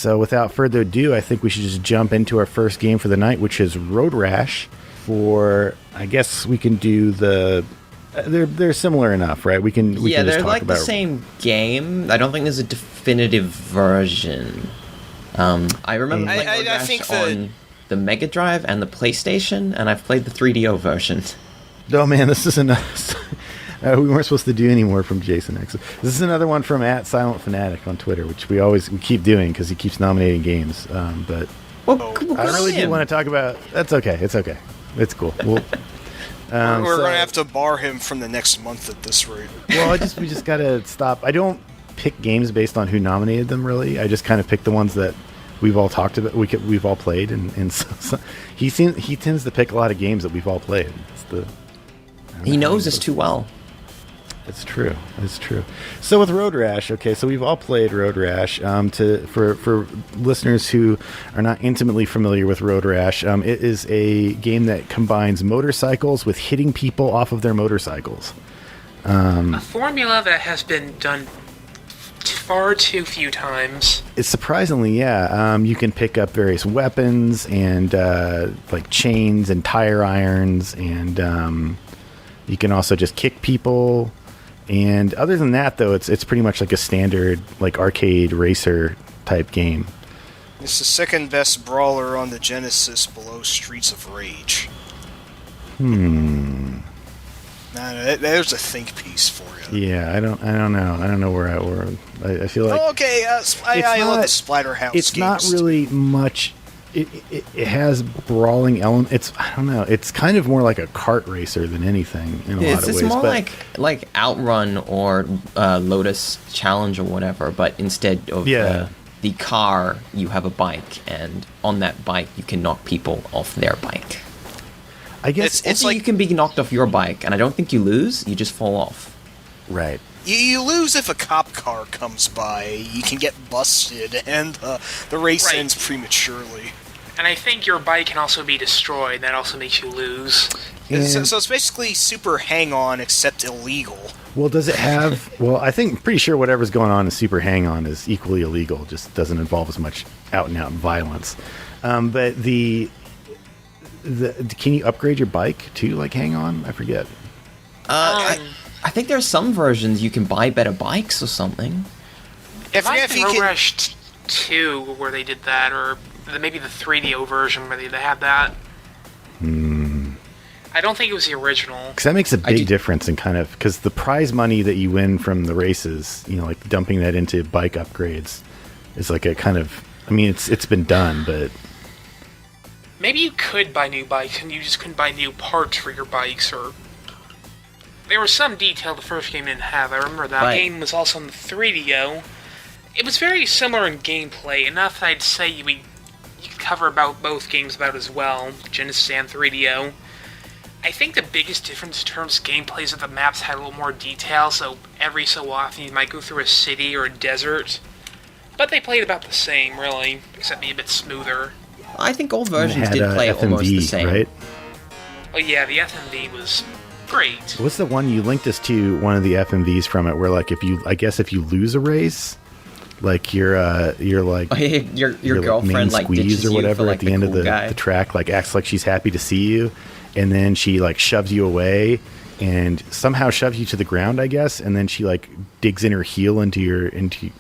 So without further ado, I think we should just jump into our first game for the night, which is Road Rash. I guess we can do the... They're similar enough, right? We can they're just talk like about the same game. I don't think there's a definitive version. I remember playing Road Rash on the Mega Drive and the PlayStation, and I've played the 3DO version. Oh man, this is another... we weren't supposed to do any more from Jason X. This is another one from @SilentFanatic on Twitter, which we keep doing because he keeps nominating games. But I don't really do want to talk about... That's okay. It's okay. It's cool. We're going to have to bar him from the next month at this rate. Well, we just got to stop. I don't pick games based on who nominated them, really. I just kind of pick the ones that we've all talked about, we've all played, and so he tends to pick a lot of games that we've all played. He knows us too well. It's true. It's true. So with Road Rash, okay, so we've all played Road Rash. For listeners who are not intimately familiar with Road Rash, it is a game that combines motorcycles with hitting people off of their motorcycles. A formula that has been done far too few times. It's surprisingly, yeah. You can pick up various weapons and like chains and tire irons, and you can also just kick people. And other than that, though, it's pretty much like a standard like arcade racer type game. It's the second best brawler on the Genesis, below Streets of Rage. No, there's a think piece for you. Yeah, I don't know where I feel like. Oh, okay, I love the Splatterhouse. It's not really much. It has brawling elements. I don't know. It's kind of more like a kart racer than anything in a lot of ways. It's more like Outrun or Lotus Challenge or whatever, but instead of the car, you have a bike, and on that bike, you can knock people off their bike. I guess it's like you can be knocked off your bike, and I don't think you lose. You just fall off. Right. You lose if a cop car comes by. You can get busted, and the race ends prematurely. And I think your bike can also be destroyed. That also makes you lose. So it's basically Super Hang-On, except illegal. Well, does it have... Well, I'm pretty sure whatever's going on in Super Hang-On is equally illegal. Just doesn't involve as much out-and-out violence. But can you upgrade your bike to, like, Hang-On? I forget. I think there's some versions you can buy better bikes or something. It might have been Road Rash 2 where they did that, or maybe the 3DO version where they had that. I don't think it was the original. Because that makes a big difference in kind of... Because the prize money that you win from the races, like dumping that into bike upgrades is like a kind of... I mean, it's been done, but... Maybe you could buy new bikes and you just couldn't buy new parts for your bikes, or... There was some detail the first game didn't have. I remember that game was also on the 3DO. It was very similar in gameplay, enough that I'd say you could cover about both games about as well, Genesis and 3DO. I think the biggest difference in terms of gameplay is that the maps had a little more detail, so every so often you might go through a city or a desert. But they played about the same, really, except maybe a bit smoother. I think all versions did play almost the same. Right? Oh yeah, the FMV was... great. What's the one you linked us to? One of the FMVs from it, where like if you lose a race, like you're like your girlfriend like squeeze or whatever for, at the end of the track, like acts like she's happy to see you, and then she like shoves you away and somehow shoves you to the ground, I guess, and then she like digs in her heel into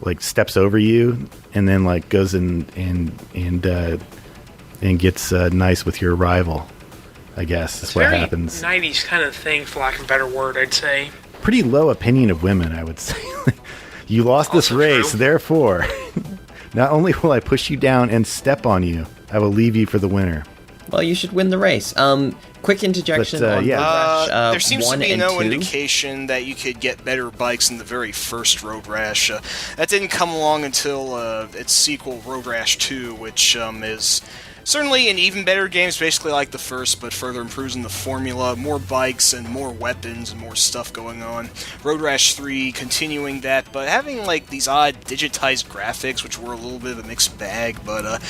like steps over you, and then like goes and gets nice with your rival. I guess that's what happens. 90s kind of thing, for lack of a better word, I'd say. Pretty low opinion of women, I would say. You lost this race, therefore, not only will I push you down and step on you, I will leave you for the winner. Well, you should win the race. Quick interjection on Road Rash, there seems to be no 2. indication that you could get better bikes in the very first Road Rash. That didn't come along until its sequel, Road Rash 2, which is Certainly an even better game is basically like the first, but further improves in the formula, more bikes and more weapons and more stuff going on. Road Rash 3 continuing that, but having like these odd digitized graphics, which were a little bit of a mixed bag, but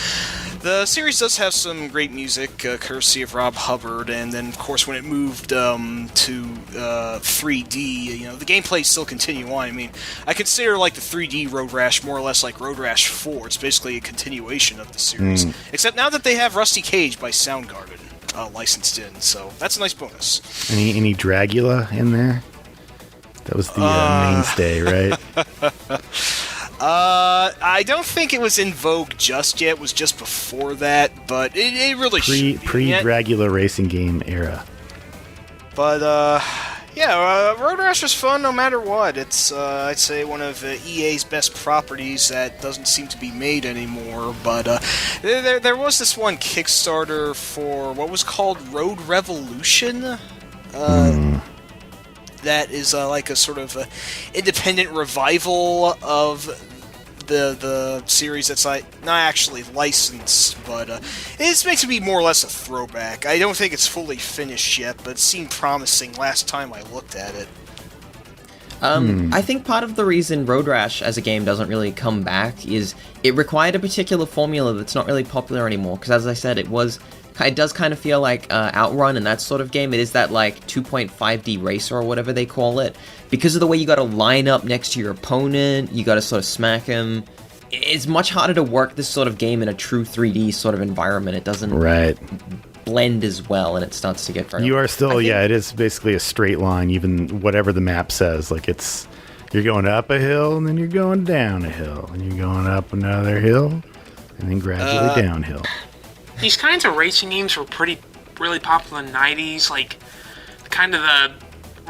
the series does have some great music, courtesy of Rob Hubbard, and then of course when it moved to 3D, the gameplay still continue on. I mean, I consider like the 3D Road Rash more or less like Road Rash 4. It's basically a continuation of the series, except now that they have Rusty Cage by Soundgarden licensed in, so that's a nice bonus. Any Dragula in there? That was the mainstay, right? I don't think it was in vogue just yet. It was just before that, but it really should be. Pre-Dragula racing game era. But, Road Rash is fun no matter what. It's, I'd say, one of EA's best properties that doesn't seem to be made anymore. But there was this one Kickstarter for what was called Road Revolution. That is like a sort of independent revival of the series that's like not actually licensed, but it makes it be more or less a throwback. I don't think it's fully finished yet, but it seemed promising last time I looked at it. I think part of the reason Road Rash as a game doesn't really come back is it required a particular formula that's not really popular anymore, because as I said, it does kind of feel like Outrun and that sort of game. It is that like 2.5D racer or whatever they call it. Because of the way you gotta line up next to your opponent, you gotta sort of smack him. It's much harder to work this sort of game in a true 3D sort of environment. It doesn't blend as well, and it starts to get very... You are still, it is basically a straight line, even whatever the map says. Like you're going up a hill, and then you're going down a hill, and you're going up another hill, and then gradually downhill. These kinds of racing games were really popular in the 90s, like kind of the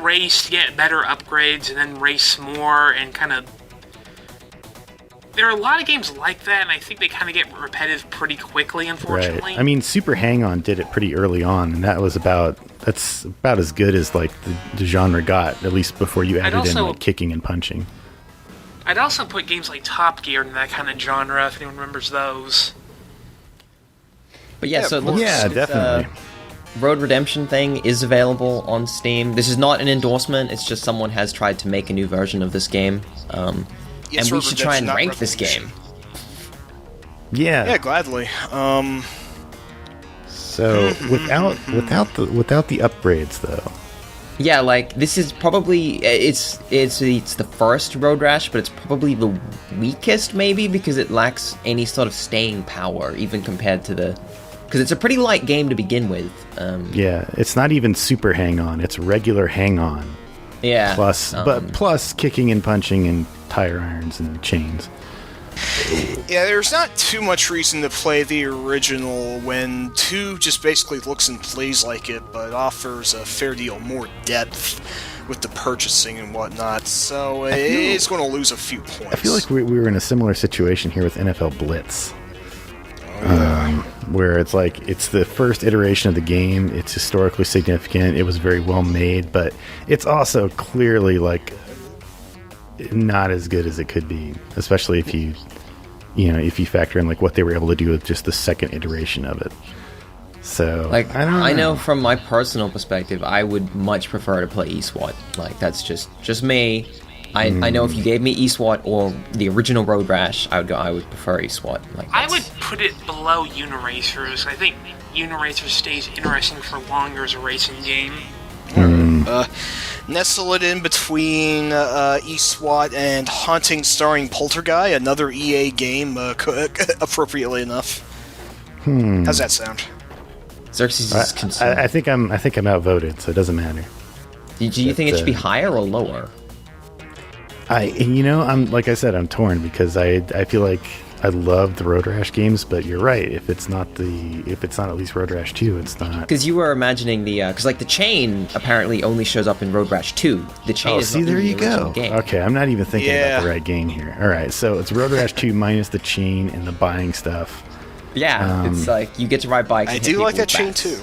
race to get better upgrades and then race more, and kind of... There are a lot of games like that, and I think they kind of get repetitive pretty quickly, unfortunately. Right. I mean, Super Hang-On did it pretty early on, and that's about as good as like the genre got, at least before you added in like kicking and punching. I'd also put games like Top Gear in that kind of genre, if anyone remembers those. But so it looks definitely. Road Redemption thing is available on Steam. This is not an endorsement, it's just someone has tried to make a new version of this game. And we should try and rank this game. Yeah, gladly. So without the upgrades though. Yeah, like this is probably it's the first Road Rash, but it's probably the weakest maybe because it lacks any sort of staying power, even compared to because it's a pretty light game to begin with. It's not even super hang-on; it's regular hang-on. Yeah. Plus kicking and punching and tire irons and chains. Yeah, there's not too much reason to play the original when 2 just basically looks and plays like it, but offers a fair deal more depth with the purchasing and whatnot, so it's going to lose a few points. I feel like we were in a similar situation here with NFL Blitz. Where it's like, it's the first iteration of the game, it's historically significant, it was very well made, but it's also clearly like not as good as it could be, especially if you factor in like what they were able to do with just the second iteration of it. So like I know from my personal perspective, I would much prefer to play eSWAT. Like that's just me. I know if you gave me eSWAT or the original Road Rash, I would prefer eSWAT. Like I would put it below Uniracers. I think Uniracers stays interesting for longer as a racing game. Nestle it in between eSWAT and Haunting starring Poltergeist, another EA game, appropriately enough. How's that sound? Xerxes is concerned. I think I'm outvoted, so it doesn't matter. Do you think it should be higher or lower? I'm like I said, I'm torn because I feel like I love the Road Rash games, but you're right. If it's not at least Road Rash 2, it's not. Because you were imagining because like the chain apparently only shows up in Road Rash 2. The chain is there you go. Game. Okay, I'm not even thinking about the right game here. All right, so it's Road Rash 2 minus the chain and the buying stuff. Yeah, it's like you get to ride bikes. I do like that chain too.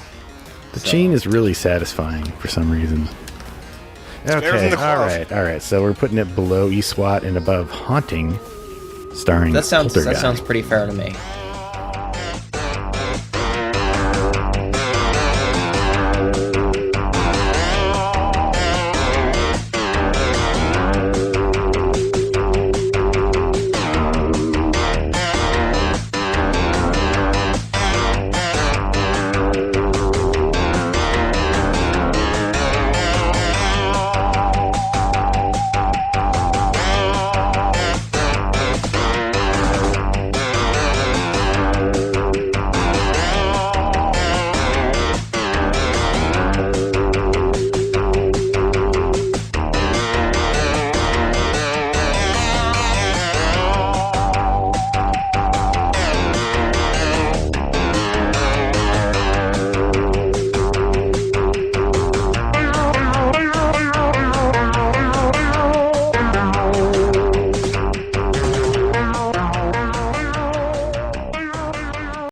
The chain is really satisfying for some reason. Okay, all right. So we're putting it below eSWAT and above Haunting, starring That sounds Poltergeist. pretty fair to me.